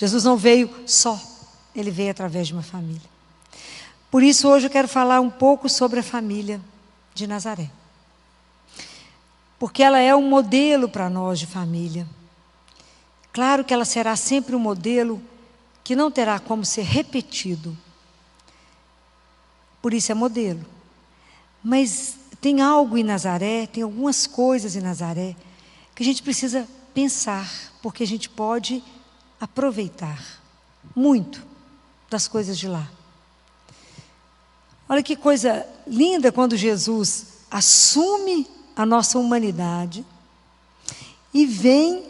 Jesus não veio só, Ele veio através de uma família. Por isso hoje eu quero falar um pouco sobre a família de Nazaré. Porque ela é um modelo para nós de família. Claro que ela será sempre um modelo que não terá como ser repetido. Por isso é modelo. Mas tem algo em Nazaré, tem algumas coisas em Nazaré que a gente precisa pensar, porque a gente pode aproveitar muito das coisas de lá. Olha que coisa linda quando Jesus assume a nossa humanidade e vem,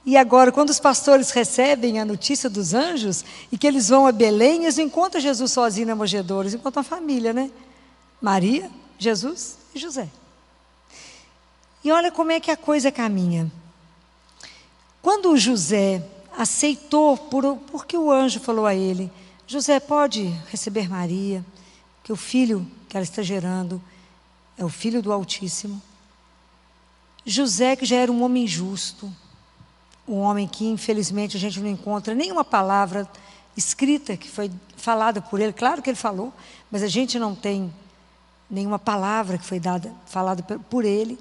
e agora quando os pastores recebem a notícia dos anjos e que eles vão a Belém, eles não encontram Jesus sozinho na manjedoura, eles encontram a família, né? Maria, Jesus e José. E olha como é que a coisa caminha. Quando José aceitou, porque o anjo falou a ele, José, pode receber Maria, que o filho que ela está gerando é o filho do Altíssimo. José, que já era um homem justo, um homem que infelizmente a gente não encontra nenhuma palavra escrita que foi falada por ele, claro que ele falou, mas a gente não tem nenhuma palavra que foi falada por ele.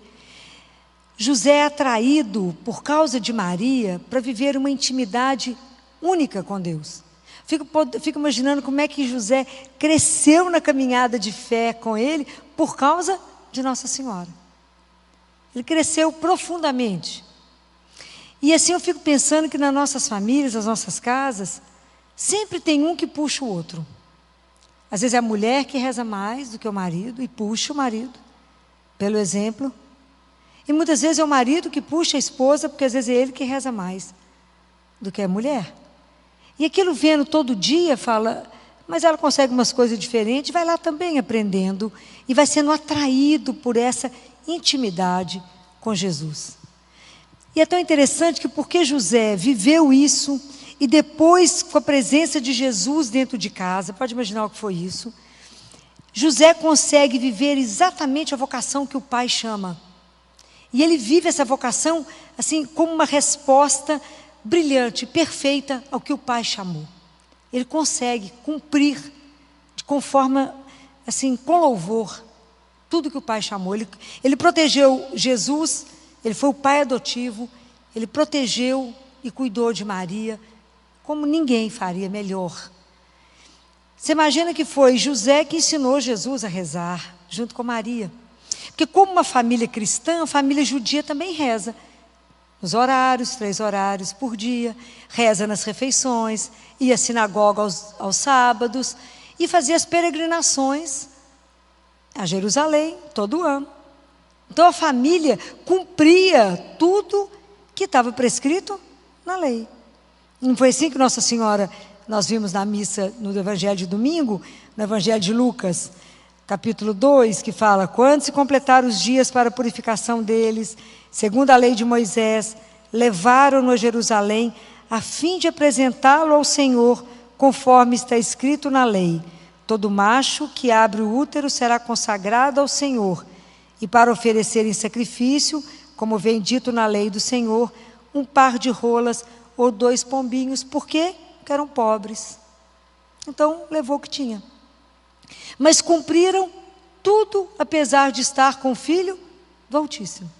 José é atraído por causa de Maria para viver uma intimidade única com Deus. Fico imaginando como é que José cresceu na caminhada de fé com ele por causa de Nossa Senhora. Ele cresceu profundamente. E assim eu fico pensando que nas nossas famílias, nas nossas casas, sempre tem um que puxa o outro. Às vezes é a mulher que reza mais do que o marido e puxa o marido, pelo exemplo. E muitas vezes é o marido que puxa a esposa, porque às vezes é ele que reza mais do que a mulher. E aquilo vendo todo dia, fala, mas ela consegue umas coisas diferentes, vai lá também aprendendo e vai sendo atraído por essa intimidade com Jesus. E é tão interessante que porque José viveu isso, e depois com a presença de Jesus dentro de casa, pode imaginar o que foi isso, José consegue viver exatamente a vocação que o pai chama. E ele vive essa vocação assim como uma resposta brilhante, perfeita ao que o pai chamou. Ele consegue cumprir com forma, assim, com louvor, tudo que o pai chamou. Ele protegeu Jesus, ele foi o pai adotivo, ele protegeu e cuidou de Maria, como ninguém faria melhor. Você imagina que foi José que ensinou Jesus a rezar, junto com Maria. Porque como uma família cristã, a família judia também reza. Nos horários, 3 horários por dia, reza nas refeições, ia à sinagoga aos sábados e fazia as peregrinações a Jerusalém todo ano. Então a família cumpria tudo que estava prescrito na lei. Não foi assim que Nossa Senhora, nós vimos na missa no Evangelho de domingo, no Evangelho de Lucas, capítulo 2, que fala, quando se completaram os dias para a purificação deles, segundo a lei de Moisés, levaram-no a Jerusalém, a fim de apresentá-lo ao Senhor, conforme está escrito na lei. Todo macho que abre o útero será consagrado ao Senhor, e para oferecer em sacrifício, como vem dito na lei do Senhor, um par de rolas ou 2 pombinhos. Por quê? Porque eram pobres. Então, levou o que tinha. Mas cumpriram tudo, apesar de estar com o Filho do Altíssimo.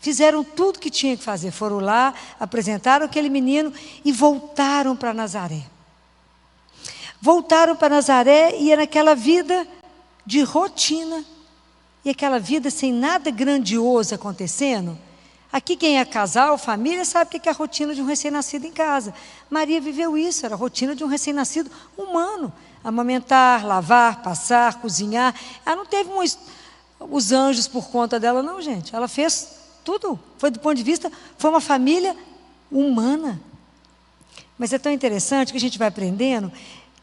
Fizeram tudo que tinha que fazer. Foram lá, apresentaram aquele menino e voltaram para Nazaré. Voltaram para Nazaré e era aquela vida de rotina. E aquela vida sem nada grandioso acontecendo. Aqui quem é casal, família, sabe o que é a rotina de um recém-nascido em casa. Maria viveu isso, era a rotina de um recém-nascido humano. Amamentar, lavar, passar, cozinhar. Ela não teve os anjos por conta dela, não, gente. Ela fez tudo. Foi do ponto de vista, foi uma família humana. Mas é tão interessante que a gente vai aprendendo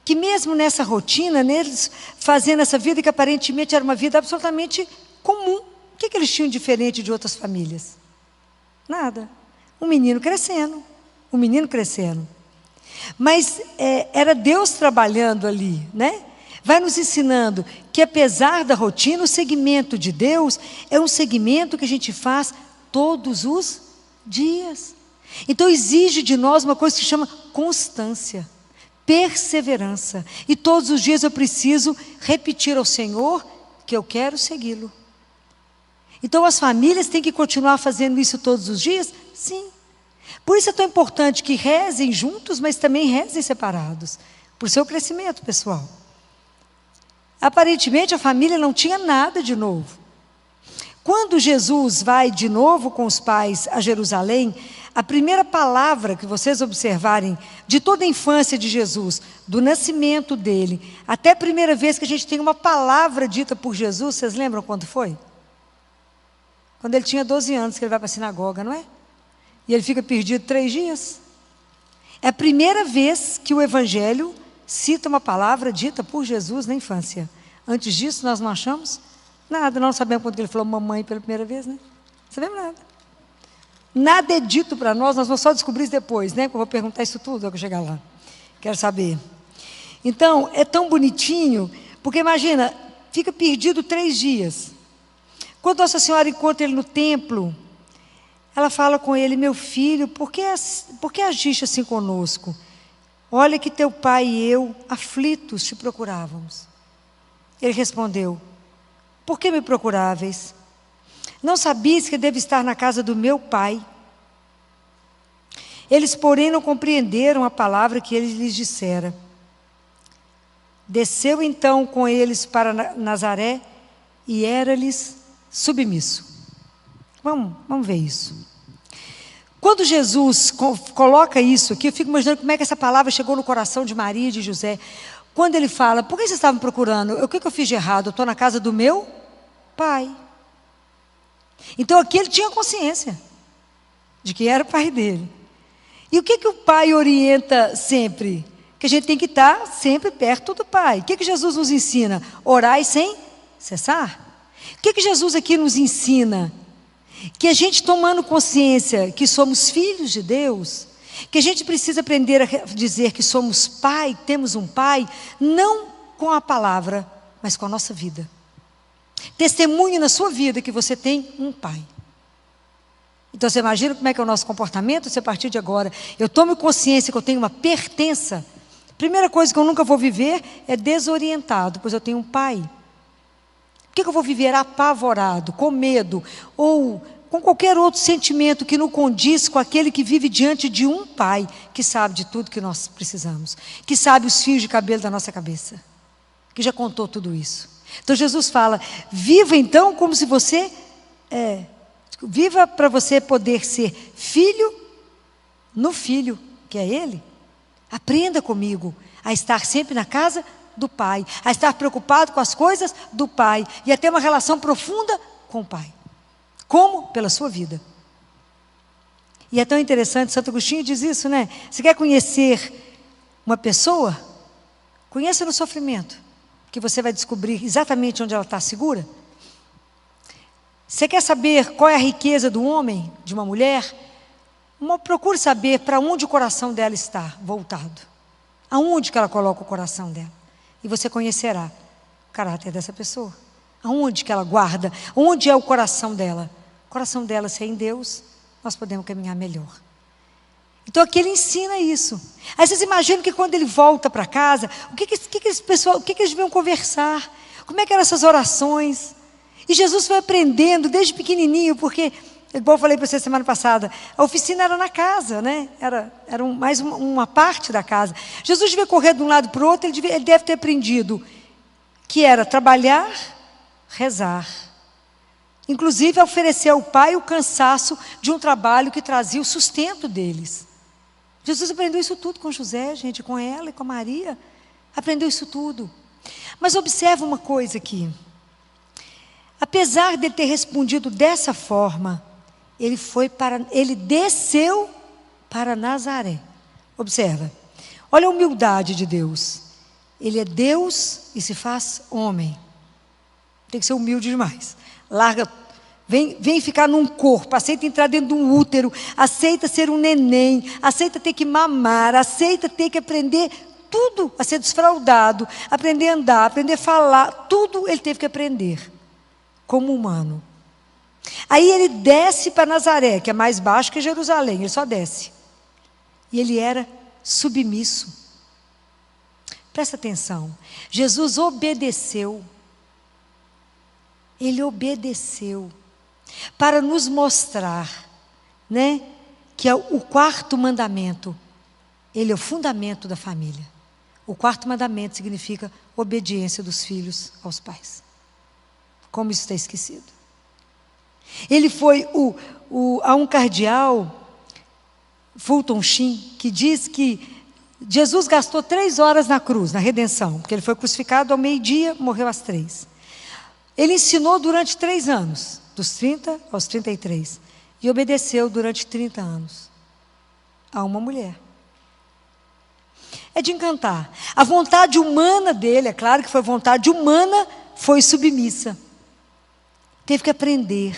que mesmo nessa rotina, neles fazendo essa vida que aparentemente era uma vida absolutamente comum. O que eles tinham diferente de outras famílias? Nada. Um menino crescendo. Um menino crescendo. Mas era Deus trabalhando ali, né? Vai nos ensinando que apesar da rotina, o segmento de Deus é um segmento que a gente faz todos os dias. Então exige de nós uma coisa que se chama constância, perseverança. E todos os dias eu preciso repetir ao Senhor que eu quero segui-lo. Então as famílias têm que continuar fazendo isso todos os dias? Sim. Por isso é tão importante que rezem juntos, mas também rezem separados, para o seu crescimento pessoal. Aparentemente a família não tinha nada de novo. Quando Jesus vai de novo com os pais a Jerusalém, a primeira palavra que vocês observarem de toda a infância de Jesus, do nascimento dele, até a primeira vez que a gente tem uma palavra dita por Jesus, vocês lembram quando foi? Quando ele tinha 12 anos, que ele vai para a sinagoga, não é? E ele fica perdido 3 dias. É a primeira vez que o Evangelho cita uma palavra dita por Jesus na infância. Antes disso, nós não achamos nada. Nós não sabemos quando ele falou mamãe pela primeira vez, né? Não sabemos nada. Nada é dito para nós vamos só descobrir isso depois, né? Eu vou perguntar isso tudo quando eu chegar lá. Quero saber. Então, é tão bonitinho, porque imagina, fica perdido 3 dias. Quando Nossa Senhora encontra ele no templo, ela fala com ele: meu filho, por que agiste assim conosco? Olha que teu pai e eu, aflitos, te procurávamos. Ele respondeu: por que me procuráveis? Não sabias que devo estar na casa do meu pai? Eles, porém, não compreenderam a palavra que ele lhes dissera. Desceu então com eles para Nazaré e era-lhes submisso. Vamos ver isso. Quando Jesus coloca isso aqui, eu fico imaginando como é que essa palavra chegou no coração de Maria e de José. Quando ele fala: por que vocês estavam procurando? O que eu fiz de errado? Eu estou na casa do meu pai. Então aqui ele tinha consciência de que era o pai dele. E o que o pai orienta sempre? Que a gente tem que estar sempre perto do pai. O que Jesus nos ensina? Orai sem cessar. O que Jesus aqui nos ensina? Que a gente, tomando consciência que somos filhos de Deus, que a gente precisa aprender a dizer que somos pai, temos um pai, não com a palavra, mas com a nossa vida. Testemunhe na sua vida que você tem um pai. Então você imagina como é que é o nosso comportamento se a partir de agora eu tomo consciência que eu tenho uma pertença. Primeira coisa que eu nunca vou viver é desorientado, pois eu tenho um pai. Por que eu vou viver apavorado, com medo, ou com qualquer outro sentimento que não condiz com aquele que vive diante de um pai, que sabe de tudo que nós precisamos, que sabe os fios de cabelo da nossa cabeça, que já contou tudo isso. Então Jesus fala: viva então como se você, viva para você poder ser filho no filho, que é Ele. Aprenda comigo a estar sempre na casa do Pai, a estar preocupado com as coisas do Pai e a ter uma relação profunda com o Pai. Como? Pela sua vida. E é tão interessante, Santo Agostinho diz isso, né? Você quer conhecer uma pessoa? Conheça no sofrimento, que você vai descobrir exatamente onde ela está segura. Você quer saber qual é a riqueza do homem, de uma mulher? Procure saber para onde o coração dela está voltado. Aonde que ela coloca o coração dela. E você conhecerá o caráter dessa pessoa. Aonde que ela guarda? Onde é o coração dela? O coração dela, se é em Deus, nós podemos caminhar melhor. Então aqui ele ensina isso. Aí vocês imaginam que quando ele volta para casa, o que eles deviam conversar? Como é que eram essas orações? E Jesus foi aprendendo desde pequenininho, porque, igual eu falei para você semana passada, a oficina era na casa, né? Era mais uma parte da casa. Jesus devia correr de um lado para o outro, ele deve ter aprendido que era trabalhar, rezar. Inclusive oferecer ao pai o cansaço de um trabalho que trazia o sustento deles. Jesus aprendeu isso tudo com José, gente, com ela e com Maria. Aprendeu isso tudo. Mas observa uma coisa aqui. Apesar de ele ter respondido dessa forma, ele desceu para Nazaré. Observa. Olha a humildade de Deus. Ele é Deus e se faz homem. Tem que ser humilde demais. Vem ficar num corpo, aceita entrar dentro de um útero, aceita ser um neném, aceita ter que mamar, aceita ter que aprender tudo, a ser desfraldado, aprender a andar, aprender a falar, tudo ele teve que aprender, como humano. Aí ele desce para Nazaré, que é mais baixo que Jerusalém, ele só desce. E ele era submisso. Presta atenção, Jesus obedeceu. Ele obedeceu para nos mostrar, né, que é o quarto mandamento, ele é o fundamento da família. O quarto mandamento significa obediência dos filhos aos pais. Como isso está esquecido? Ele foi a um cardeal, Fulton Sheen, que diz que Jesus gastou 3 horas na cruz, na redenção, porque ele foi crucificado ao meio-dia, morreu às 3. Ele ensinou durante 3 anos, dos 30 aos 33, e obedeceu durante 30 anos a uma mulher. É de encantar. A vontade humana dele, é claro que foi vontade humana, foi submissa. Teve que aprender,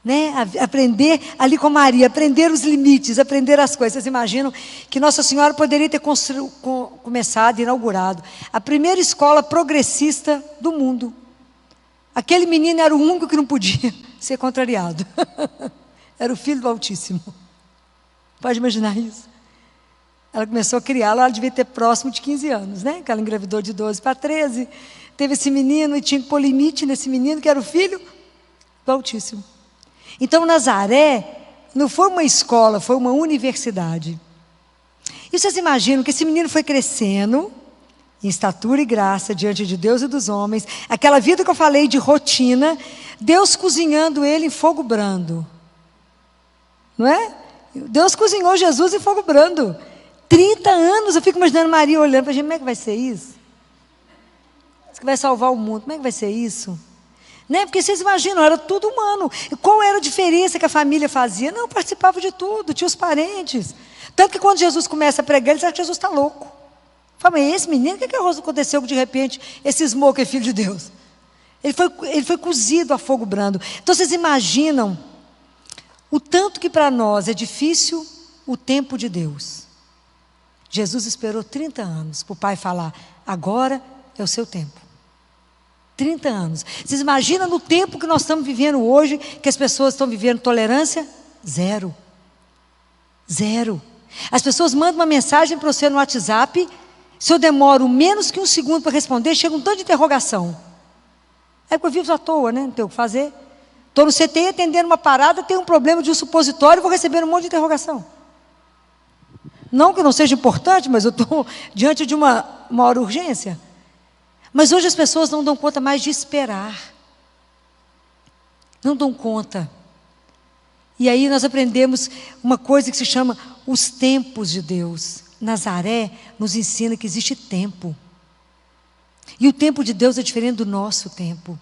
né? Aprender ali com Maria, aprender os limites, aprender as coisas. Vocês imaginam que Nossa Senhora poderia ter começado, inaugurado a primeira escola progressista do mundo. Aquele menino era o único que não podia ser contrariado. Era o Filho do Altíssimo. Pode imaginar isso? Ela começou a criá-lo, ela devia ter próximo de 15 anos, né? Que ela engravidou de 12 para 13. Teve esse menino e tinha que pôr limite nesse menino, que era o Filho do Altíssimo. Então, Nazaré não foi uma escola, foi uma universidade. E vocês imaginam que esse menino foi crescendo em estatura e graça diante de Deus e dos homens. Aquela vida que eu falei de rotina, Deus cozinhando ele em fogo brando. Não é? Deus cozinhou Jesus em fogo brando. 30 anos, eu fico imaginando Maria olhando para a gente, como é que vai ser isso? Isso que vai salvar o mundo, como é que vai ser isso? Né? Porque vocês imaginam, era tudo humano. E qual era a diferença que a família fazia? Não, participava de tudo, tinha os parentes. Tanto que quando Jesus começa a pregar, ele diz que Jesus está louco. Fala, mas esse menino, o que aconteceu que de repente esse Smoke é filho de Deus? Ele foi cozido a fogo brando. Então vocês imaginam o tanto que para nós é difícil o tempo de Deus. Jesus esperou 30 anos para o Pai falar, agora é o seu tempo. 30 anos. Vocês imaginam no tempo que nós estamos vivendo hoje, que as pessoas estão vivendo tolerância? Zero. Zero. As pessoas mandam uma mensagem para você no WhatsApp, se eu demoro menos que 1 segundo para responder, chega um tanto de interrogação. É porque eu vivo à toa, né? Não tenho o que fazer. Estou no CTI atendendo uma parada, tenho um problema de um supositório, vou receber um monte de interrogação. Não que não seja importante, mas eu estou diante de uma maior urgência. Mas hoje as pessoas não dão conta mais de esperar. Não dão conta. E aí nós aprendemos uma coisa que se chama os tempos de Deus. Nazaré nos ensina que existe tempo. E o tempo de Deus é diferente do nosso tempo.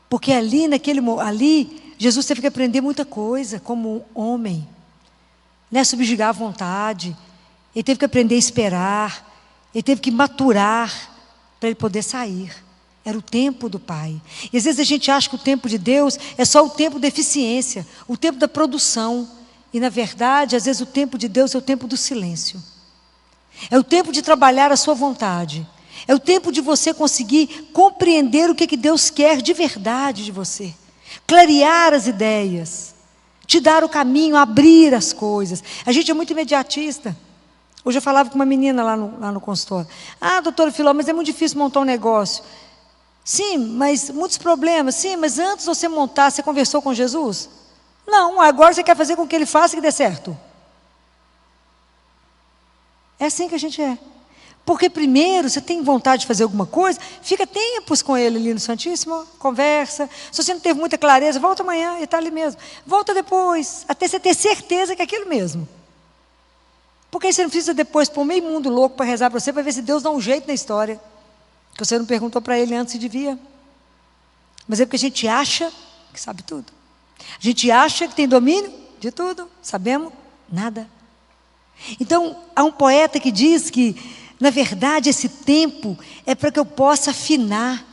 Porque ali, Jesus teve que aprender muita coisa como homem. Né? Subjugar a vontade. Ele teve que aprender a esperar. Ele teve que maturar para ele poder sair. Era o tempo do Pai. E às vezes a gente acha que o tempo de Deus é só o tempo da eficiência, o tempo da produção. E na verdade, às vezes o tempo de Deus é o tempo do silêncio. É o tempo de trabalhar a sua vontade. É o tempo de você conseguir compreender o que Deus quer de verdade de você. Clarear as ideias. Te dar o caminho, abrir as coisas. A gente é muito imediatista. Hoje eu falava com uma menina lá no consultório. Ah, doutora Filó, mas é muito difícil montar um negócio. Sim, mas muitos problemas. Sim, mas antes de você montar, você conversou com Jesus? Não, agora você quer fazer com que ele faça que dê certo. É assim que a gente é. Porque primeiro, você tem vontade de fazer alguma coisa, fica tempos com ele ali no Santíssimo, conversa. Se você não teve muita clareza, volta amanhã, ele está ali mesmo. Volta depois, até você ter certeza que é aquilo mesmo. Porque aí você não precisa depois pôr meio mundo louco para rezar para você, para ver se Deus dá um jeito na história. Que você não perguntou para ele antes se devia. Mas é porque a gente acha que sabe tudo. A gente acha que tem domínio de tudo. Sabemos nada. Então, há um poeta que diz que, na verdade, esse tempo é para que eu possa afinar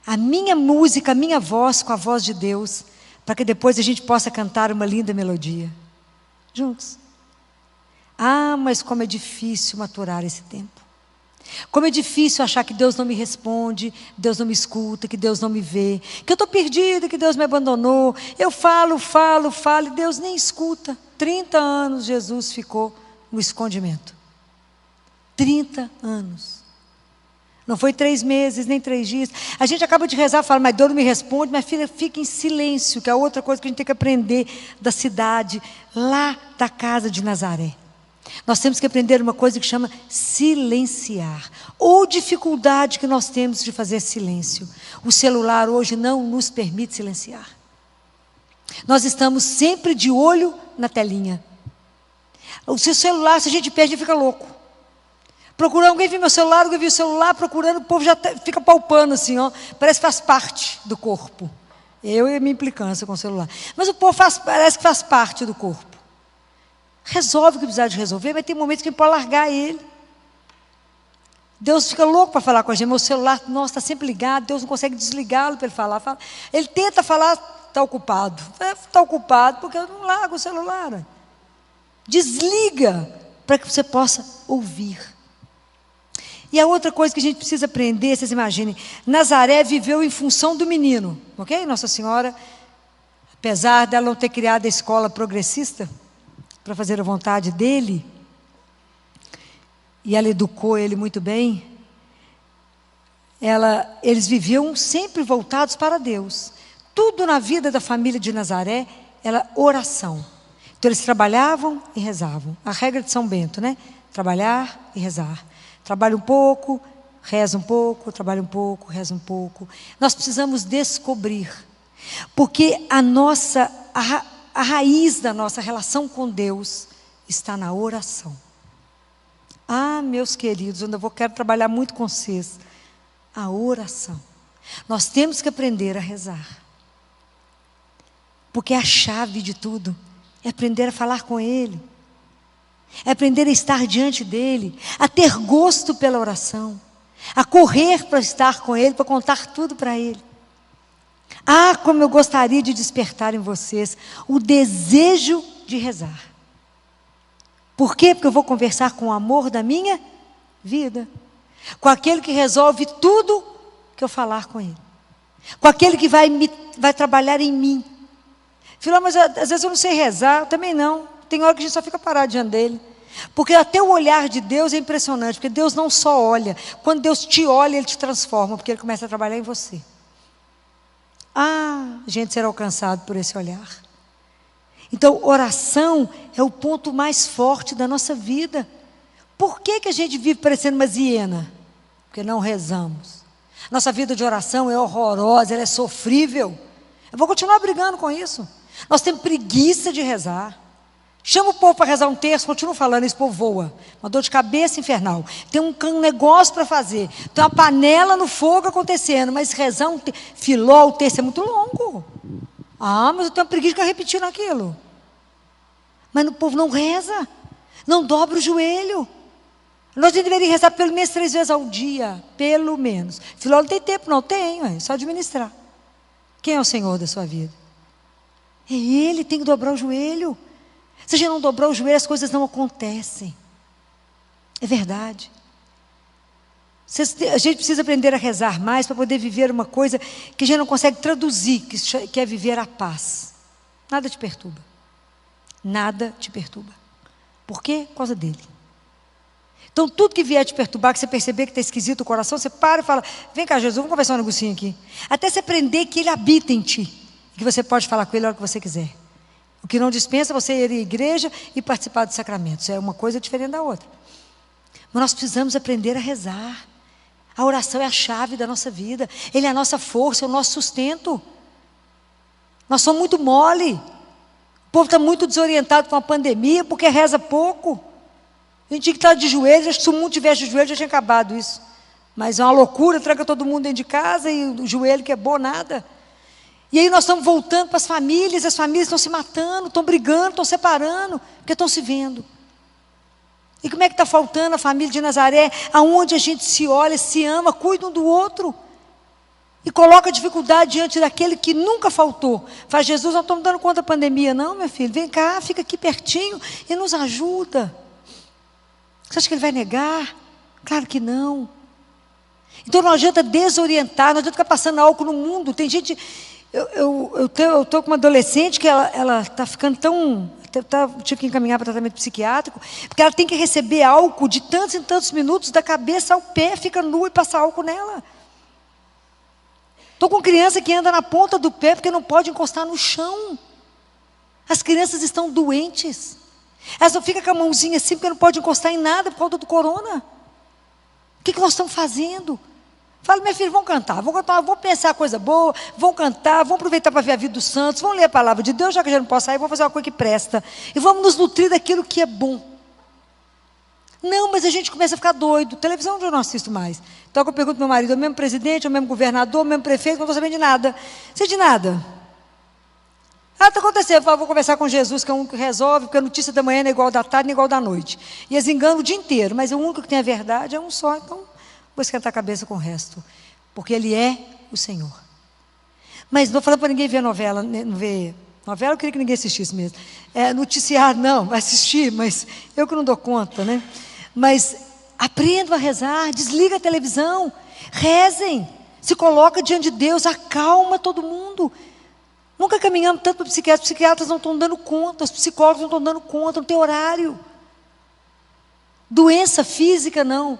a minha música, a minha voz com a voz de Deus, para que depois a gente possa cantar uma linda melodia. Juntos. Ah, mas como é difícil maturar esse tempo. Como é difícil achar que Deus não me responde, Deus não me escuta, que Deus não me vê, que eu estou perdida, que Deus me abandonou. Eu falo e Deus nem escuta. 30 anos Jesus ficou no escondimento. 30 anos. Não foi 3 meses, nem 3 dias. A gente acaba de rezar e fala, mas Deus não me responde. Mas filha, fica em silêncio, que é outra coisa que a gente tem que aprender da cidade, lá da casa de Nazaré. Nós temos que aprender uma coisa que chama silenciar, ou dificuldade que nós temos de fazer silêncio. O celular hoje não nos permite silenciar. Nós estamos sempre de olho na telinha. O seu celular, se a gente perde, fica louco. Procurando, alguém viu meu celular, alguém viu o celular, procurando, o povo já fica palpando assim, ó, parece que faz parte do corpo. Eu e a minha implicância com o celular. Mas o povo parece que faz parte do corpo. Resolve o que precisar de resolver, mas tem momentos que a gente pode largar ele. Deus fica louco para falar com a gente. Meu celular, nossa, está sempre ligado, Deus não consegue desligá-lo para ele falar. Ele tenta falar, está ocupado. Está ocupado porque eu não largo o celular. Desliga para que você possa ouvir. E a outra coisa que a gente precisa aprender, vocês imaginem, Nazaré viveu em função do menino, ok? Nossa Senhora, apesar dela não ter criado a escola progressista, para fazer a vontade dele, e ela educou ele muito bem, eles viviam sempre voltados para Deus. Tudo na vida da família de Nazaré era oração. Então eles trabalhavam e rezavam. A regra de São Bento, né? Trabalhar e rezar. Trabalha um pouco, reza um pouco, trabalha um pouco, reza um pouco. Nós precisamos descobrir, porque a raiz da nossa relação com Deus está na oração. Ah, meus queridos, eu ainda quero trabalhar muito com vocês. A oração. Nós temos que aprender a rezar. Porque a chave de tudo é aprender a falar com Ele. É aprender a estar diante dEle. A ter gosto pela oração. A correr para estar com Ele, para contar tudo para Ele. Ah, como eu gostaria de despertar em vocês o desejo de rezar. Por quê? Porque eu vou conversar com o amor da minha vida. Com aquele que resolve tudo que eu falar com ele. Com aquele que vai trabalhar em mim. Filho, mas às vezes eu não sei rezar, eu também não. Tem hora que a gente só fica parado diante dele. Porque até o olhar de Deus é impressionante. Porque Deus não só olha. Quando Deus te olha, Ele te transforma. Porque Ele começa a trabalhar em você. Ah, a gente será alcançado por esse olhar. Então, oração é o ponto mais forte da nossa vida. Por que a gente vive parecendo uma hiena? Porque não rezamos. Nossa vida de oração é horrorosa, ela é sofrível. Eu vou continuar brigando com isso. Nós temos preguiça de rezar. Chama o povo para rezar um terço, continuo falando, esse povo voa. Uma dor de cabeça infernal. Tem um negócio para fazer. Tem uma panela no fogo acontecendo, mas rezar um filó, o terço é muito longo. Ah, mas eu tenho uma preguiça de ficar repetindo aquilo. Mas o povo não reza. Não dobra o joelho. Nós deveríamos rezar pelo menos 3 vezes ao dia. Pelo menos. Filó não tem tempo, não tem, é só administrar. Quem é o Senhor da sua vida? É Ele, tem que dobrar o joelho. Se a gente não dobrar o joelho, as coisas não acontecem. É verdade. A gente precisa aprender a rezar mais para poder viver uma coisa que a gente não consegue traduzir, que é viver a paz. Nada te perturba. Nada te perturba. Por quê? Por causa dele. Então, tudo que vier te perturbar, que você perceber que está esquisito o coração, você para e fala, vem cá, Jesus, vamos conversar um negocinho aqui. Até você aprender que Ele habita em ti. Que você pode falar com Ele a hora que você quiser. O que não dispensa você ir à igreja e participar dos sacramentos. É uma coisa diferente da outra. Mas nós precisamos aprender a rezar. A oração é a chave da nossa vida. Ele é a nossa força, é o nosso sustento. Nós somos muito mole. O povo está muito desorientado com a pandemia porque reza pouco. A gente tinha que estar de joelhos. Acho que se o mundo tivesse de joelhos já tinha acabado isso. Mas é uma loucura, tranca todo mundo dentro de casa e o joelho que é bom, nada. E aí nós estamos voltando para as famílias estão se matando, estão brigando, estão separando, porque estão se vendo. E como é que está faltando a família de Nazaré, aonde a gente se olha, se ama, cuida um do outro, e coloca a dificuldade diante daquele que nunca faltou. Faz, Jesus, não estamos dando conta da pandemia, não, meu filho, vem cá, fica aqui pertinho e nos ajuda. Você acha que Ele vai negar? Claro que não. Então não adianta desorientar, não adianta ficar passando álcool no mundo. Tem gente... Eu estou com uma adolescente que ela está ficando tão... tive que encaminhar para tratamento psiquiátrico, porque ela tem que receber álcool de tantos em tantos minutos, da cabeça ao pé, fica nua e passa álcool nela. Estou com criança que anda na ponta do pé porque não pode encostar no chão. As crianças estão doentes. Elas não ficam com a mãozinha assim porque não pode encostar em nada por causa do corona. O que nós estamos fazendo? Fala, minha filha, vamos cantar, vamos pensar coisa boa, vamos cantar, vamos aproveitar para ver a vida dos santos, vamos ler a palavra de Deus, já que a gente não pode sair, vamos fazer uma coisa que presta. E vamos nos nutrir daquilo que é bom. Não, mas a gente começa a ficar doido. Televisão eu não assisto mais. Então eu pergunto ao meu marido, é o mesmo presidente, é o mesmo governador, é o mesmo prefeito, não estou sabendo de nada. Sei de nada. Ah, está acontecendo, eu falo, vou conversar com Jesus, que é o único que resolve, porque a notícia da manhã não é igual da tarde, nem igual da noite. E eles enganam o dia inteiro, mas o único que tem a verdade é um só, então... vou esquentar a cabeça com o resto, porque Ele é o Senhor. Mas não estou falando para ninguém ver novela, não ver novela, eu queria que ninguém assistisse mesmo. Noticiário, não, vai assistir, mas eu que não dou conta, né? Mas aprendam a rezar, desliga a televisão, rezem, se coloca diante de Deus, acalma todo mundo. Nunca caminhamos tanto para psiquiatras, os psiquiatras não estão dando conta, os psicólogos não estão dando conta, não tem horário. Doença física, não.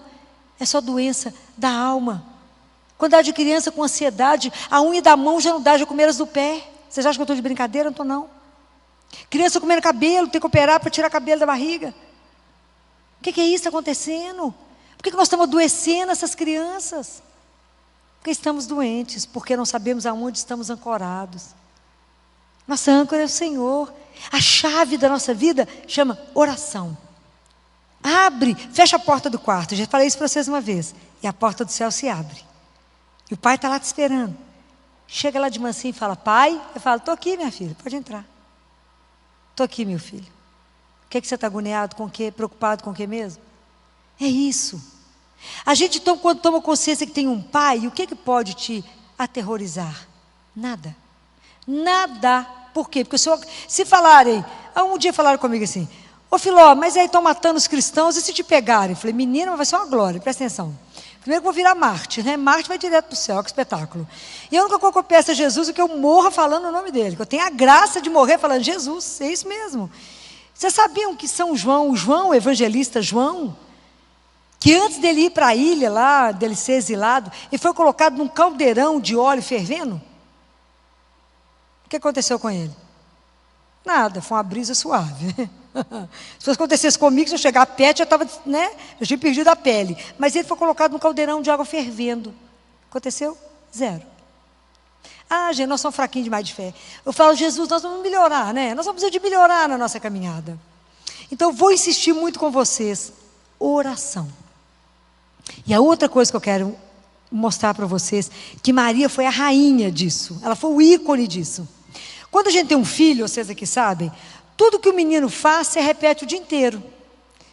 É só doença da alma. Quando dá de criança com ansiedade, a unha da mão já não dá, já comeram as do pé. Vocês acham que eu estou de brincadeira? Não estou, não. Criança comendo cabelo, tem que operar para tirar cabelo da barriga. O que é isso acontecendo? Por que nós estamos adoecendo essas crianças? Porque estamos doentes, porque não sabemos aonde estamos ancorados. Nossa âncora é o Senhor. A chave da nossa vida chama oração. Abre, fecha a porta do quarto. Já falei isso para vocês uma vez. E a porta do céu se abre. E o pai está lá te esperando. Chega lá de mansinho e fala, pai. Eu falo, estou aqui, minha filha, pode entrar. Estou aqui, meu filho. O que você está agoniado com o quê? Preocupado com o quê mesmo? É isso. A gente, então, quando toma consciência que tem um pai, o que pode te aterrorizar? Nada. Nada. Por quê? Porque se falarem, um dia falaram comigo assim, ô Filó, mas aí estão matando os cristãos, e se te pegarem? Eu falei, menina, vai ser uma glória, presta atenção. Primeiro que eu vou virar Marte, né? Marte vai direto para o céu, que espetáculo. E a única coisa que eu peço a Jesus é que eu morra falando o nome dele, que eu tenha a graça de morrer falando, Jesus, é isso mesmo. Vocês sabiam que São João, o evangelista João, que antes dele ir para a ilha lá, dele ser exilado, ele foi colocado num caldeirão de óleo fervendo? O que aconteceu com ele? Nada, foi uma brisa suave. Se fosse acontecesse comigo, se eu chegar perto, já estava, né? Eu tinha perdido a pele. Mas ele foi colocado num caldeirão de água fervendo. Aconteceu? Zero. Ah, gente, nós somos fraquinhos demais de fé. Eu falo, Jesus, nós vamos melhorar, né? Nós vamos precisar de melhorar na nossa caminhada. Então, eu vou insistir muito com vocês. Oração. E a outra coisa que eu quero mostrar para vocês, que Maria foi a rainha disso. Ela foi o ícone disso. Quando a gente tem um filho, vocês aqui sabem, tudo que o menino faz, você repete o dia inteiro.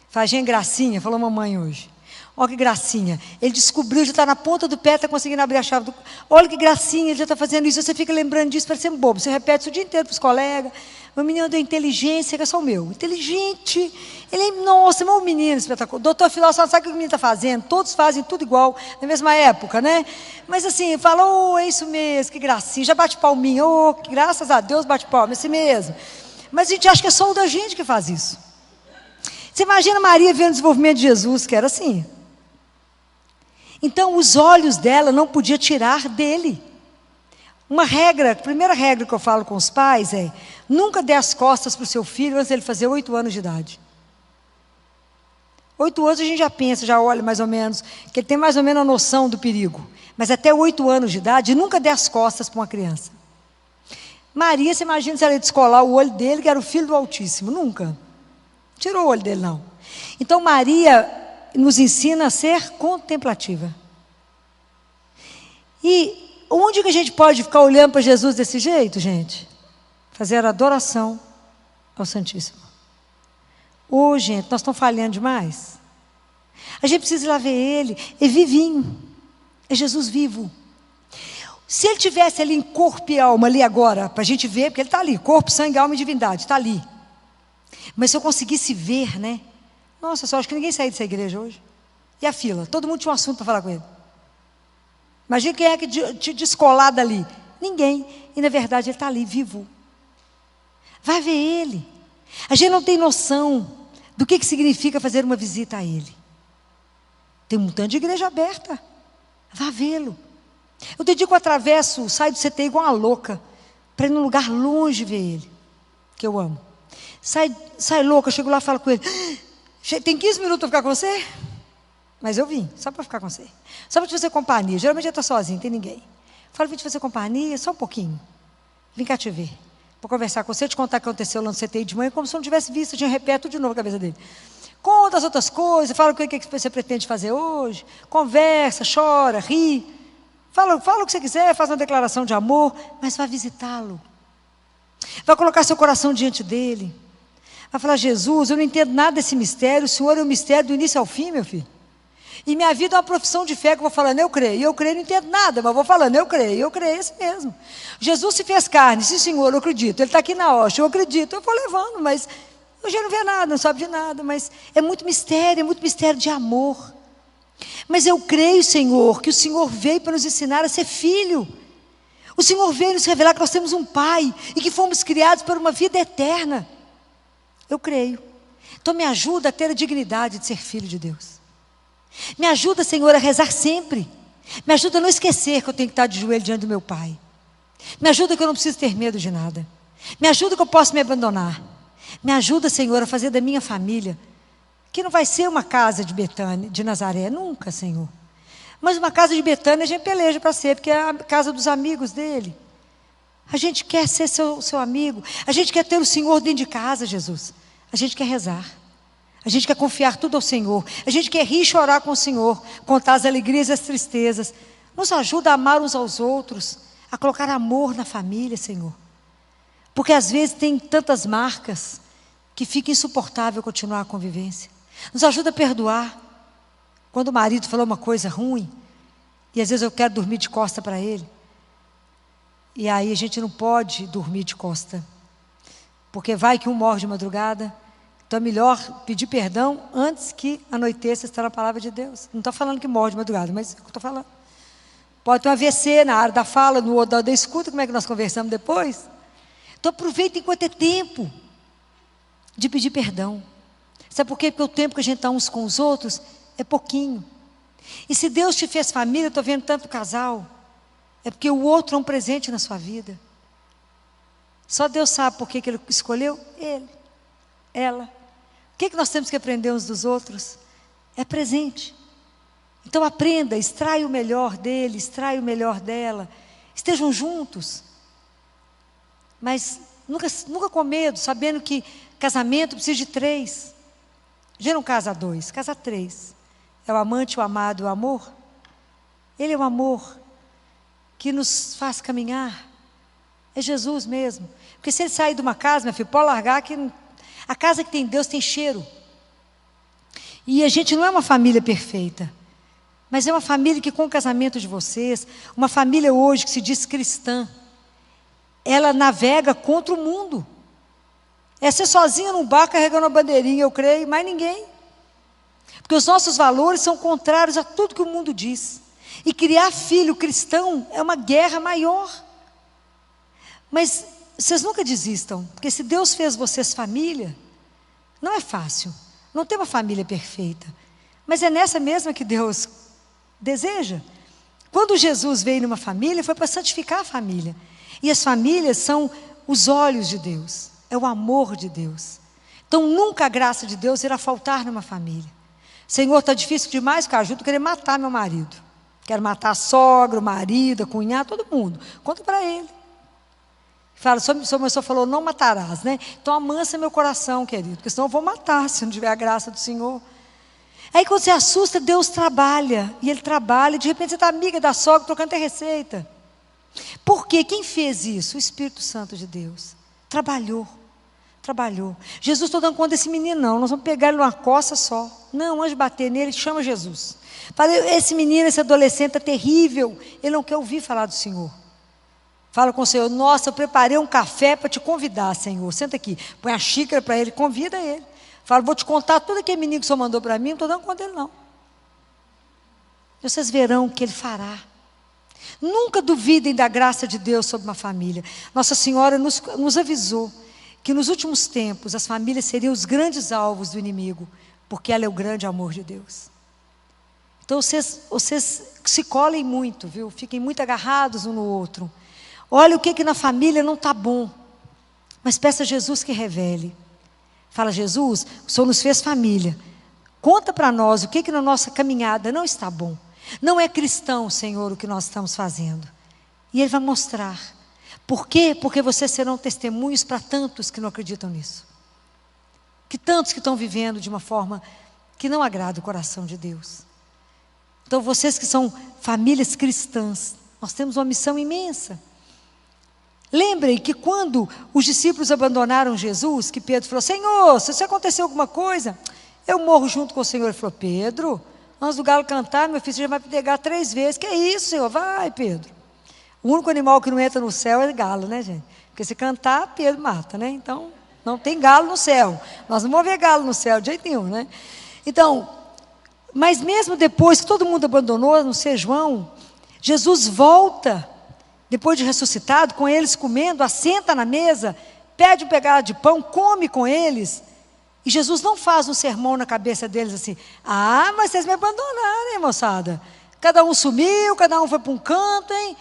Faz, gente, gracinha, falou mamãe hoje. Olha que gracinha. Ele descobriu, já está na ponta do pé, está conseguindo abrir a chave do... Olha que gracinha, ele já está fazendo isso. Você fica lembrando disso, parecendo bobo. Você repete isso o dia inteiro para os colegas. O menino deu inteligência, que é só o meu. Inteligente. Ele, nossa, mas um menino espetacular. Doutor Filó, só não sabe o que o menino está fazendo. Todos fazem tudo igual, na mesma época, né? Mas assim, fala, oh, é isso mesmo, que gracinha. Já bate palminha, oh, que graças a Deus bate palma, é assim mesmo. Mas a gente acha que é só o da gente que faz isso. Você imagina Maria vendo o desenvolvimento de Jesus, que era assim. Então, os olhos dela não podia tirar dele. Uma regra, a primeira regra que eu falo com os pais é, nunca dê as costas para o seu filho antes dele fazer 8 anos de idade. 8 anos a gente já pensa, já olha mais ou menos, que ele tem mais ou menos a noção do perigo. Mas até 8 anos de idade, nunca dê as costas para uma criança. Maria, você imagina se ela ia descolar o olho dele, que era o filho do Altíssimo? Nunca. Tirou o olho dele, não. Então, Maria nos ensina a ser contemplativa. E onde que a gente pode ficar olhando para Jesus desse jeito, gente? Fazer adoração ao Santíssimo. Ô, gente, nós estamos falhando demais. A gente precisa ir lá ver Ele. É vivinho. É Jesus vivo. Se Ele tivesse ali em corpo e alma, ali agora, para a gente ver, porque Ele está ali, corpo, sangue, alma e divindade, está ali. Mas se eu conseguisse ver, né? Nossa, só acho que ninguém saiu dessa igreja hoje. E a fila? Todo mundo tinha um assunto para falar com ele. Imagina quem é que te descolar dali. Ninguém. E na verdade ele está ali, vivo. Vai ver ele. A gente não tem noção do que significa fazer uma visita a ele. Tem um tanto de igreja aberta. Vá vê-lo. Eu te digo que eu atravesso, saio do CT igual uma louca, para ir num lugar longe ver ele, que eu amo. Sai louca, eu chego lá e falo com ele, tem 15 minutos para ficar com você? Mas eu vim, só para ficar com você. Só para te fazer companhia. Geralmente eu estou sozinho, não tem ninguém. Falo, vim te fazer companhia, só um pouquinho. Vim cá te ver. Para conversar com você, te contar o que aconteceu lá no CTI de manhã, como se eu não tivesse visto, eu tinha repeto de novo a cabeça dele. Conta as outras coisas, fala o que você pretende fazer hoje, conversa, chora, ri, fala o que você quiser, faz uma declaração de amor, mas vai visitá-lo. Vai colocar seu coração diante dele. Vai falar, Jesus, eu não entendo nada desse mistério, o Senhor é o mistério do início ao fim, meu filho. E minha vida é uma profissão de fé que eu vou falando, eu creio, não entendo nada, mas vou falando, eu creio, é isso mesmo. Jesus se fez carne, sim senhor, eu acredito, ele está aqui na hóstia, eu acredito, eu vou levando, mas eu já não vê nada, não sabe de nada, mas é muito mistério de amor. Mas eu creio, Senhor, que o Senhor veio para nos ensinar a ser filho. O Senhor veio nos revelar que nós temos um Pai e que fomos criados para uma vida eterna. Eu creio. Então me ajuda a ter a dignidade de ser filho de Deus. Me ajuda, Senhor, a rezar sempre. Me ajuda a não esquecer que eu tenho que estar de joelho diante do meu Pai. Me ajuda que eu não preciso ter medo de nada. Me ajuda que eu posso me abandonar. Me ajuda, Senhor, a fazer da minha família, que não vai ser uma casa de Betânia, de Nazaré, nunca, Senhor. Mas uma casa de Betânia a gente peleja para ser, porque é a casa dos amigos dele. A gente quer ser seu amigo. A gente quer ter o Senhor dentro de casa, Jesus. A gente quer rezar. A gente quer confiar tudo ao Senhor. A gente quer rir e chorar com o Senhor, contar as alegrias e as tristezas. Nos ajuda a amar uns aos outros, a colocar amor na família, Senhor. Porque às vezes tem tantas marcas que fica insuportável continuar a convivência. Nos ajuda a perdoar. Quando o marido falou uma coisa ruim, e às vezes eu quero dormir de costa para ele, e aí a gente não pode dormir de costa, porque vai que um morre de madrugada. Então é melhor pedir perdão antes que anoiteça, está na palavra de Deus. Não estou falando que morre de madrugada, mas é o que eu estou falando. Pode ter um AVC na área da fala, no outro da escuta, como é que nós conversamos depois? Então aproveita enquanto é tempo de pedir perdão. Sabe por quê? Porque o tempo que a gente está uns com os outros é pouquinho. E se Deus te fez família, eu estou vendo tanto casal, é porque o outro é um presente na sua vida. Só Deus sabe por que Ele escolheu ele, ela. O que nós temos que aprender uns dos outros? É presente. Então aprenda, extrai o melhor dele, extrai o melhor dela. Estejam juntos. Mas nunca com medo, sabendo que casamento precisa de 3. Já não casa 2, casa 3. É o amante, o amado, o amor. Ele é o amor que nos faz caminhar. É Jesus mesmo. Porque se ele sair de uma casa, meu filho, pode largar que a casa que tem Deus tem cheiro. E a gente não é uma família perfeita, mas é uma família que com o casamento de vocês, uma família hoje que se diz cristã, ela navega contra o mundo. É ser sozinha num barco carregando uma bandeirinha, eu creio, mais ninguém. Porque os nossos valores são contrários a tudo que o mundo diz. E criar filho cristão é uma guerra maior. Mas vocês nunca desistam, porque se Deus fez vocês família, não é fácil. Não tem uma família perfeita. Mas é nessa mesma que Deus deseja. Quando Jesus veio numa família, foi para santificar a família. E as famílias são os olhos de Deus, é o amor de Deus. Então nunca a graça de Deus irá faltar numa família. Senhor, está difícil demais, cara, ajuda a querer matar meu marido. Quero matar a sogra, o marido, a cunhada, todo mundo. Conta para ele. Fala, o senhor falou, não matarás, né? Então amansa meu coração, querido, porque senão eu vou matar, se não tiver a graça do Senhor. Aí quando você assusta, Deus trabalha, e Ele trabalha, e de repente você está amiga da sogra, trocando até receita. Por quê? Quem fez isso? O Espírito Santo de Deus. Trabalhou. Jesus, estou dando conta desse menino, não, nós vamos pegar ele numa coça só. Não, antes de bater nele, chama Jesus. Fala, esse menino, esse adolescente é terrível, ele não quer ouvir falar do Senhor. Fala com o Senhor, nossa, eu preparei um café para te convidar, Senhor, senta aqui, põe a xícara para ele, convida ele. Fala, vou te contar tudo aquele menino que o Senhor mandou para mim, não estou dando conta dele não. vocês verão o que Ele fará. Nunca duvidem da graça de Deus sobre uma família. Nossa Senhora nos avisou que nos últimos tempos as famílias seriam os grandes alvos do inimigo, porque ela é o grande amor de Deus. Então vocês se colhem muito, viu? Fiquem muito agarrados um no outro. Olha o que na família não está bom, mas peça a Jesus que revele. Fala: Jesus, o Senhor nos fez família, conta para nós o que na nossa caminhada não está bom. Não é cristão, Senhor, o que nós estamos fazendo. E Ele vai mostrar. Por quê? Porque vocês serão testemunhos para tantos que não acreditam nisso. Que tantos que estão vivendo de uma forma que não agrada o coração de Deus. Então vocês que são famílias cristãs, nós temos uma missão imensa. Lembrem que quando os discípulos abandonaram Jesus, que Pedro falou: Senhor, se acontecer alguma coisa, eu morro junto com o Senhor. Ele falou: Pedro, antes do galo cantar, meu filho, você já vai pegar 3 vezes. Que é isso, Senhor? Vai, Pedro. O único animal que não entra no céu é galo, né, gente? Porque se cantar, Pedro mata, né? Então, não tem galo no céu. Nós não vamos ver galo no céu de jeito nenhum, né? Então, mas mesmo depois que todo mundo abandonou, no ser João, Jesus volta, depois de ressuscitado, com eles comendo, assenta na mesa, pede um pedaço de pão, come com eles. E Jesus não faz um sermão na cabeça deles assim: ah, mas vocês me abandonaram, hein, moçada? Cada um sumiu, cada um foi para um canto, hein?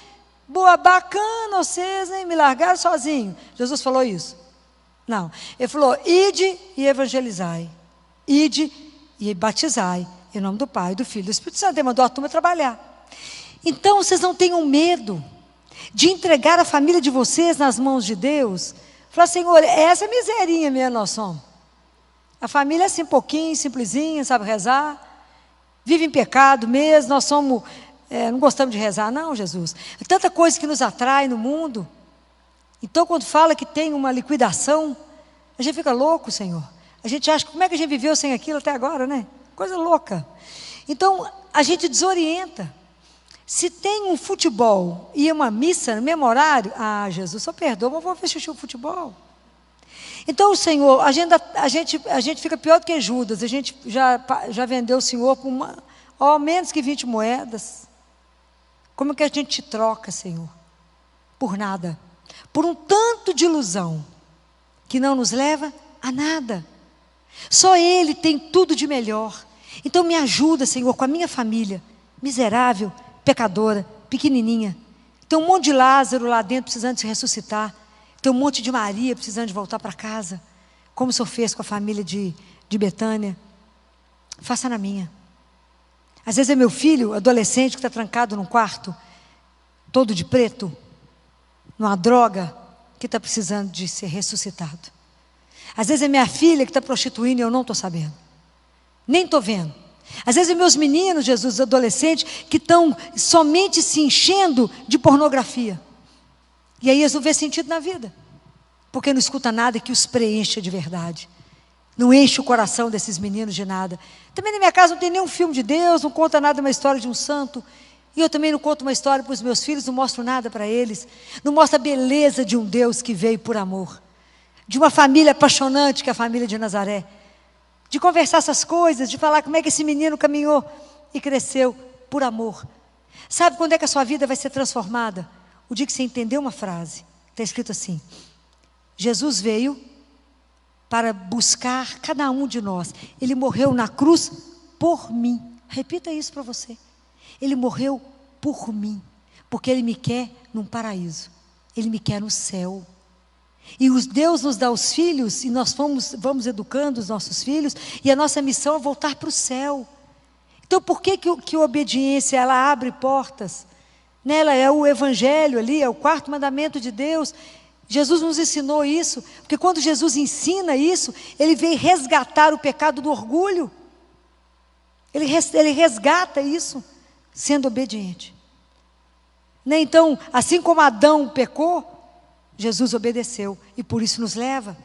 Boa, bacana vocês, hein? Me largaram sozinho. Jesus falou isso? Não. Ele falou: ide e evangelizai. Ide e batizai. Em nome do Pai, do Filho e do Espírito Santo. Ele mandou a turma trabalhar. Então, vocês não tenham medo de entregar a família de vocês nas mãos de Deus. Falar: Senhor, essa miserinha mesmo nós somos. A família é assim, pouquinho, simplesinha, sabe rezar. Vive em pecado mesmo, nós somos... não gostamos de rezar, não, Jesus. É tanta coisa que nos atrai no mundo. Então, quando fala que tem uma liquidação, a gente fica louco, Senhor. A gente acha: como é que a gente viveu sem aquilo até agora, né? Coisa louca. Então, a gente desorienta. Se tem um futebol e uma missa no mesmo horário, Jesus, só perdoa, mas vou assistir o futebol. Então, o Senhor, a gente fica pior do que Judas. A gente já vendeu o Senhor por menos que 20 moedas. Como que a gente te troca, Senhor? Por nada. Por um tanto de ilusão que não nos leva a nada. Só Ele tem tudo de melhor. Então me ajuda, Senhor, com a minha família, miserável, pecadora, pequenininha. Tem um monte de Lázaro lá dentro precisando se ressuscitar. Tem um monte de Maria precisando de voltar para casa. Como o Senhor fez com a família de Betânia. Faça na minha. Às vezes é meu filho, adolescente, que está trancado num quarto, todo de preto, numa droga, que está precisando de ser ressuscitado. Às vezes é minha filha que está prostituindo e eu não estou sabendo. Nem estou vendo. Às vezes é meus meninos, Jesus, adolescentes, que estão somente se enchendo de pornografia. E aí eles não vêem sentido na vida. Porque não escuta nada que os preencha de verdade. Não enche o coração desses meninos de nada. Também na minha casa não tem nenhum filme de Deus, não conta nada uma história de um santo. E eu também não conto uma história para os meus filhos, não mostro nada para eles. Não mostro a beleza de um Deus que veio por amor. De uma família apaixonante que é a família de Nazaré. De conversar essas coisas, de falar como é que esse menino caminhou e cresceu por amor. Sabe quando é que a sua vida vai ser transformada? O dia que você entender uma frase. Está escrito assim: Jesus veio para buscar cada um de nós. Ele morreu na cruz por mim. Repita isso para você. Ele morreu por mim, porque Ele me quer num paraíso. Ele me quer no céu. E Deus nos dá os filhos, e nós vamos educando os nossos filhos, e a nossa missão é voltar para o céu. Então, por que a obediência, ela abre portas? Nela é o evangelho ali, é o 4º mandamento de Deus. Jesus nos ensinou isso, porque quando Jesus ensina isso, Ele veio resgatar o pecado do orgulho. Ele resgata isso, sendo obediente. Né? Então, assim como Adão pecou, Jesus obedeceu, e por isso nos leva.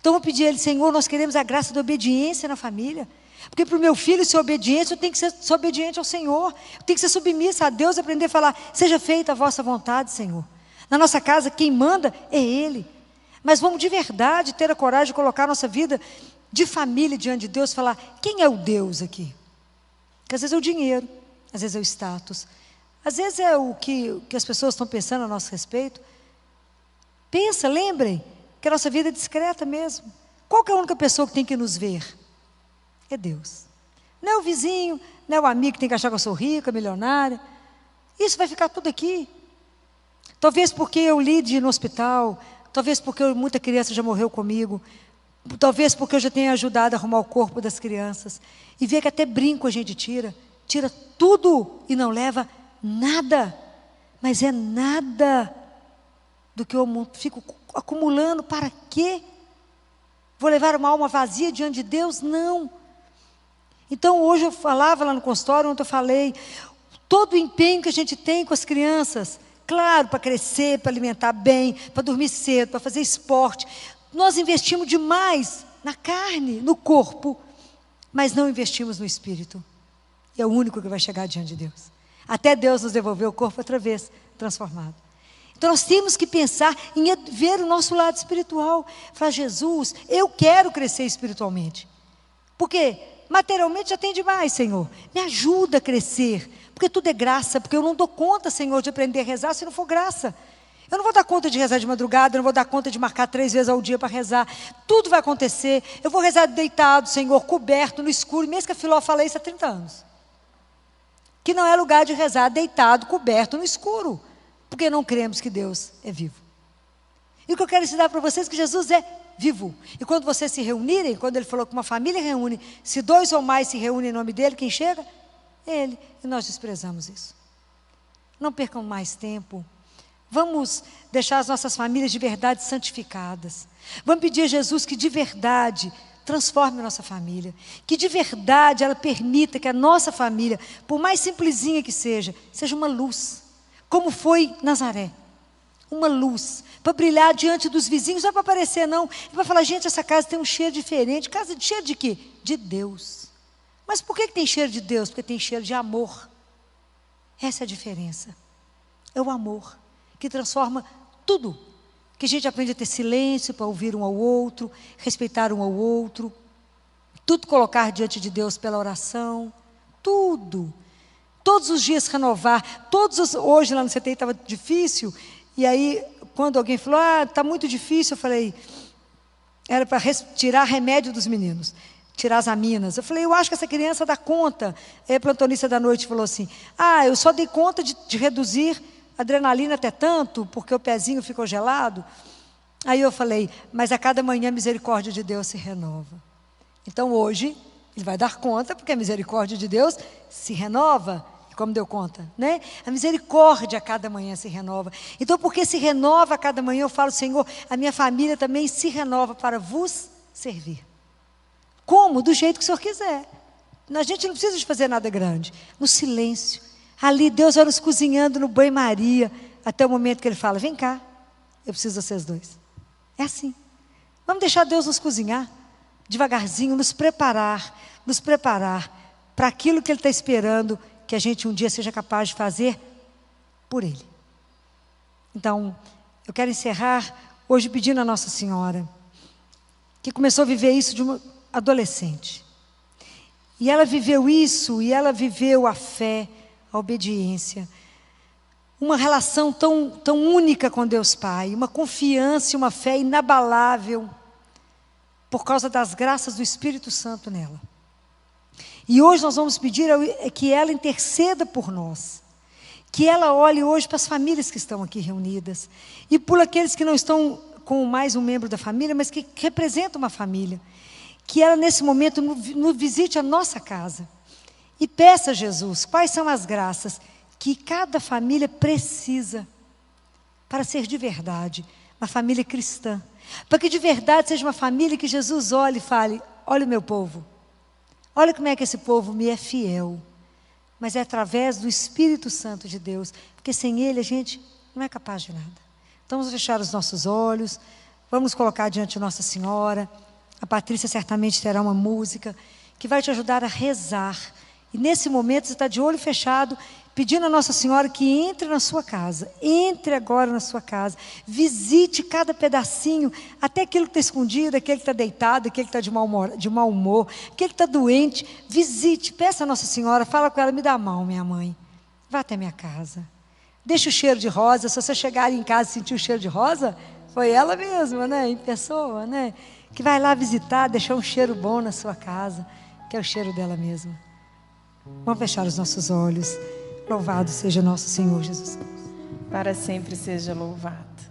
Então, eu vou pedir a Ele: Senhor, nós queremos a graça da obediência na família. Porque para o meu filho ser obediente, eu tenho que ser obediente ao Senhor. Eu tenho que ser submissa a Deus, aprender a falar: seja feita a vossa vontade, Senhor. Na nossa casa, quem manda é Ele. Mas vamos de verdade ter a coragem de colocar a nossa vida de família diante de Deus, falar: quem é o Deus aqui? Porque às vezes é o dinheiro, às vezes é o status, às vezes é o que as pessoas estão pensando a nosso respeito. Pensa, lembrem, que a nossa vida é discreta mesmo. Qual que é a única pessoa que tem que nos ver? É Deus. Não é o vizinho, não é o amigo que tem que achar que eu sou rica, milionária. Isso vai ficar tudo aqui. Talvez porque eu lide no hospital, talvez porque muita criança já morreu comigo, talvez porque eu já tenha ajudado a arrumar o corpo das crianças. E ver que até brinco a gente tira tudo e não leva nada. Mas é nada do que eu fico acumulando. Para quê? Vou levar uma alma vazia diante de Deus? Não. Então hoje eu falava lá no consultório, ontem eu falei, todo o empenho que a gente tem com as crianças, claro, para crescer, para alimentar bem, para dormir cedo, para fazer esporte, nós investimos demais na carne, no corpo, mas não investimos no espírito. É o único que vai chegar diante de Deus, até Deus nos devolver o corpo outra vez transformado. Então nós temos que pensar em ver o nosso lado espiritual. Falar, Jesus, eu quero crescer espiritualmente. Por quê? Materialmente já tem demais, Senhor. Me ajuda a crescer, porque tudo é graça, porque eu não dou conta, Senhor, de aprender a rezar se não for graça. Eu não vou dar conta de rezar de madrugada, eu não vou dar conta de marcar 3 vezes ao dia para rezar. Tudo vai acontecer. Eu vou rezar deitado, Senhor, coberto, no escuro, mesmo que a Filó fala isso há 30 anos. Que não é lugar de rezar deitado, coberto, no escuro. Porque não cremos que Deus é vivo. E o que eu quero ensinar para vocês é que Jesus é vivo. E quando vocês se reunirem, quando ele falou que uma família reúne, se 2 ou mais se reúnem em nome dele, quem chega? Ele. E nós desprezamos isso. Não percam mais tempo. Vamos deixar as nossas famílias de verdade santificadas. Vamos pedir a Jesus que de verdade transforme a nossa família. Que de verdade ela permita que a nossa família, por mais simplesinha que seja uma luz. Como foi Nazaré. Uma luz, para brilhar diante dos vizinhos, não é para aparecer não, é para falar, gente, essa casa tem um cheiro diferente. Casa de cheiro de quê? De Deus. Mas por que tem cheiro de Deus? Porque tem cheiro de amor. Essa é a diferença. É o amor, que transforma tudo. Que a gente aprende a ter silêncio para ouvir um ao outro, respeitar um ao outro, tudo colocar diante de Deus pela oração, tudo. Todos os dias renovar, hoje lá no CTI estava difícil, e aí quando alguém falou, está muito difícil, eu falei, era para tirar remédio dos meninos, tirar as aminas. Eu falei, eu acho que essa criança dá conta. Aí a plantonista da noite falou assim, eu só dei conta de reduzir a adrenalina até tanto, porque o pezinho ficou gelado. Aí eu falei, mas a cada manhã a misericórdia de Deus se renova. Então hoje, ele vai dar conta, porque a misericórdia de Deus se renova, como deu conta, né? A misericórdia a cada manhã se renova. Então, porque se renova a cada manhã, eu falo, Senhor, a minha família também se renova para vos servir. Como? Do jeito que o Senhor quiser. A gente não precisa de fazer nada grande. No silêncio. Ali, Deus vai nos cozinhando no banho-maria, até o momento que Ele fala, vem cá, eu preciso de vocês dois. É assim. Vamos deixar Deus nos cozinhar, devagarzinho, nos preparar para aquilo que Ele está esperando, que a gente um dia seja capaz de fazer por Ele. Então, eu quero encerrar hoje pedindo a Nossa Senhora, que começou a viver isso de uma adolescente. E ela viveu isso, e ela viveu a fé, a obediência, uma relação tão única com Deus Pai, uma confiança e uma fé inabalável, por causa das graças do Espírito Santo nela. E hoje nós vamos pedir que ela interceda por nós, que ela olhe hoje para as famílias que estão aqui reunidas, e por aqueles que não estão com mais um membro da família, mas que representam uma família, que ela nesse momento nos visite a nossa casa, e peça a Jesus quais são as graças que cada família precisa, para ser de verdade, uma família cristã, para que de verdade seja uma família que Jesus olhe e fale, olha o meu povo, olha como é que esse povo me é fiel, mas é através do Espírito Santo de Deus, porque sem Ele a gente não é capaz de nada. Então vamos fechar os nossos olhos, vamos colocar diante de Nossa Senhora. A Patrícia certamente terá uma música que vai te ajudar a rezar, e nesse momento você está de olho fechado, pedindo a Nossa Senhora que entre na sua casa, entre agora na sua casa, visite cada pedacinho, até aquele que está escondido, aquele que está deitado, aquele que está de mau humor, aquele que está doente, visite, peça a Nossa Senhora, fala com ela, me dá a mão, minha mãe, vá até minha casa, deixa o cheiro de rosa, se você chegar em casa e sentir o cheiro de rosa, foi ela mesma, né, em pessoa, né, que vai lá visitar, deixar um cheiro bom na sua casa, que é o cheiro dela mesma. Vamos fechar os nossos olhos. Louvado seja nosso Senhor Jesus. Para sempre seja louvado.